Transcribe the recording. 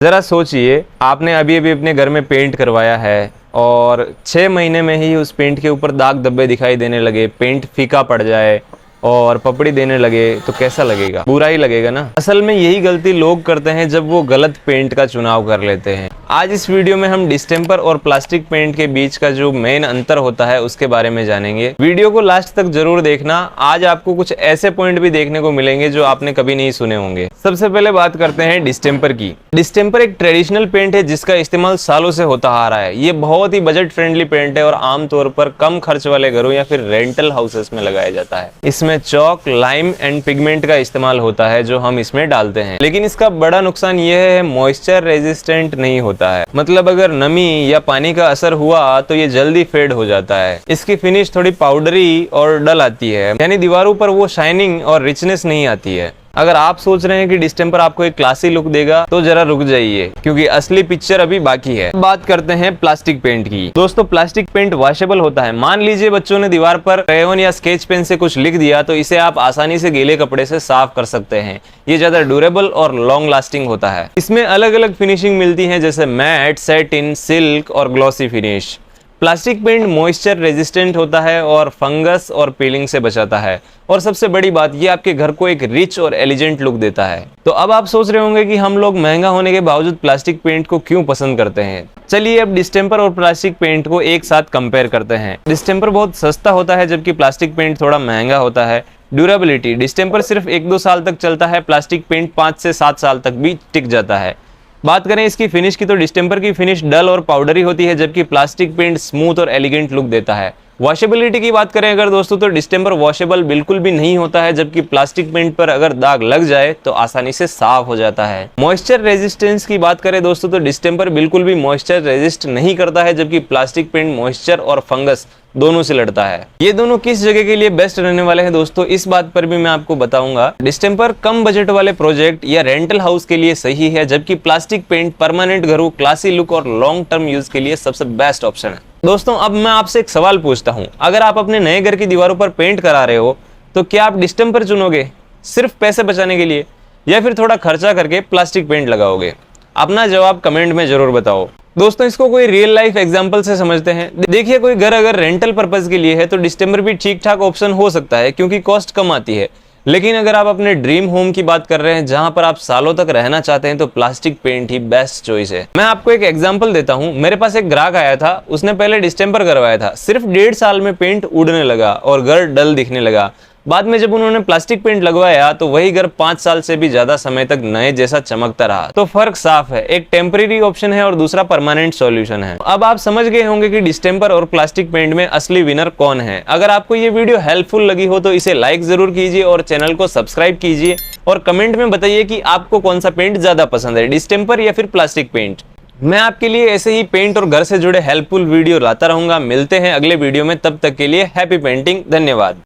ज़रा सोचिए, आपने अभी अभी अपने घर में पेंट करवाया है और 6 महीने में ही उस पेंट के ऊपर दाग धब्बे दिखाई देने लगे, पेंट फीका पड़ जाए और पपड़ी देने लगे तो कैसा लगेगा? बुरा ही लगेगा ना। असल में यही गलती लोग करते हैं जब वो गलत पेंट का चुनाव कर लेते हैं। आज इस वीडियो में हम डिस्टेम्पर और प्लास्टिक पेंट के बीच का जो मेन अंतर होता है उसके बारे में जानेंगे। वीडियो को लास्ट तक जरूर देखना। आज आपको कुछ ऐसे पॉइंट भी देखने को मिलेंगे जो आपने कभी नहीं सुने होंगे। सबसे पहले बात करते हैं डिस्टेम्पर की। डिस्टेम्पर एक ट्रेडिशनल पेंट है जिसका इस्तेमाल सालों से होता आ रहा है। ये बहुत ही बजट फ्रेंडली पेंट है और आमतौर पर कम खर्च वाले घरों या फिर रेंटल हाउसेस में लगाया जाता है। इसमें चौक, लाइम एंड पिगमेंट का इस्तेमाल होता है जो हम इसमें डालते हैं। लेकिन इसका बड़ा नुकसान यह है, मॉइस्चर रेजिस्टेंट नहीं होता है। मतलब अगर नमी या पानी का असर हुआ तो ये जल्दी फेड हो जाता है। इसकी फिनिश थोड़ी पाउडरी और डल आती है, यानी दीवारों पर वो शाइनिंग और रिचनेस नहीं आती है। अगर आप सोच रहे हैं कि डिस्टेम्पर आपको एक क्लासी लुक देगा तो जरा रुक जाइए, क्योंकि असली पिक्चर अभी बाकी है। बात करते हैं प्लास्टिक पेंट की। दोस्तों, प्लास्टिक पेंट वॉशेबल होता है। मान लीजिए बच्चों ने दीवार पर क्रेयॉन या स्केच पेन से कुछ लिख दिया तो इसे आप आसानी से गीले कपड़े से साफ कर सकते हैं। ये ज्यादा ड्यूरेबल और लॉन्ग लास्टिंग होता है। इसमें अलग अलग फिनिशिंग मिलती है, जैसे मैट, सैटिन, सिल्क और glossy finish. Plastic paint moisture resistant होता है और फंगस और पीलिंग से बचाता है। और सबसे बड़ी बात, ये आपके घर को एक रिच और एलिजेंट लुक देता है। तो अब आप सोच रहे होंगे कि हम लोग महंगा होने के बावजूद प्लास्टिक पेंट को क्यों पसंद करते हैं। चलिए अब डिस्टेम्पर और प्लास्टिक पेंट को एक साथ कंपेयर करते हैं। डिस्टेम्पर बहुत सस्ता होता है जबकि प्लास्टिक पेंट थोड़ा महंगा होता है। ड्यूरेबिलिटी, डिस्टेम्पर सिर्फ 1-2 साल तक चलता है, प्लास्टिक पेंट 5 से 7 साल तक भी टिक जाता है। बात करें इसकी फिनिश की तो डिस्टेम्पर की फिनिश डल और पाउडरी होती है जबकि प्लास्टिक पेंट स्मूथ और एलिगेंट लुक देता है। वॉशेबिलिटी की बात करें अगर दोस्तों, तो डिस्टेम्पर वॉशेबल बिल्कुल भी नहीं होता है जबकि प्लास्टिक पेंट पर अगर दाग लग जाए तो आसानी से साफ हो जाता है। मॉइस्चर रेजिस्टेंस की बात करें दोस्तों, तो डिस्टेम्पर बिल्कुल भी मॉइस्चर रेजिस्ट नहीं करता है जबकि प्लास्टिक पेंट मॉइस्चर और फंगस दोनों से लड़ता है। ये दोनों किस जगह के लिए बेस्ट रहने वाले हैं दोस्तों, इस बात पर भी मैं आपको बताऊंगा। डिस्टेम्पर कम बजट वाले प्रोजेक्ट या रेंटल हाउस के लिए सही है, जबकि प्लास्टिक पेंट परमानेंट घरों, क्लासी लुक और लॉन्ग टर्म यूज के लिए सबसे बेस्ट ऑप्शन है। दोस्तों, अब मैं आपसे एक सवाल पूछता हूं, अगर आप अपने नए घर की दीवारों पर पेंट करा रहे हो तो क्या आप डिस्टेम्पर चुनोगे सिर्फ पैसे बचाने के लिए, या फिर थोड़ा खर्चा करके प्लास्टिक पेंट लगाओगे? अपना जवाब कमेंट में जरूर बताओ। दोस्तों, इसको कोई रियल लाइफ एग्जांपल से समझते हैं। देखिए, कोई घर अगर रेंटल पर्पस के लिए है तो डिस्टेम्पर भी ठीक ठाक ऑप्शन हो सकता है क्योंकि कॉस्ट कम आती है। लेकिन अगर आप अपने ड्रीम होम की बात कर रहे हैं जहां पर आप सालों तक रहना चाहते हैं तो प्लास्टिक पेंट ही बेस्ट चॉइस है। मैं आपको एक एग्जांपल देता हूं। मेरे पास एक ग्राहक आया था, उसने पहले डिस्टेम्पर करवाया था। सिर्फ 1.5 साल में पेंट उड़ने लगा और घर डल दिखने लगा। बाद में जब उन्होंने प्लास्टिक पेंट लगवाया तो वही घर 5 साल से भी ज्यादा समय तक नए जैसा चमकता रहा। तो फर्क साफ है, एक टेम्परेरी ऑप्शन है और दूसरा परमानेंट सॉल्यूशन है। अब आप समझ गए होंगे कि डिस्टेम्पर और प्लास्टिक पेंट में असली विनर कौन है। अगर आपको ये वीडियो हेल्पफुल लगी हो तो इसे लाइक जरूर कीजिए और चैनल को सब्सक्राइब कीजिए और कमेंट में बताइए कि आपको कौन सा पेंट ज्यादा पसंद है, डिस्टेम्पर या फिर प्लास्टिक पेंट। मैं आपके लिए ऐसे ही पेंट और घर से जुड़े हेल्पफुल वीडियो लाता रहूंगा। मिलते हैं अगले वीडियो में, तब तक के लिए हैप्पी पेंटिंग। धन्यवाद।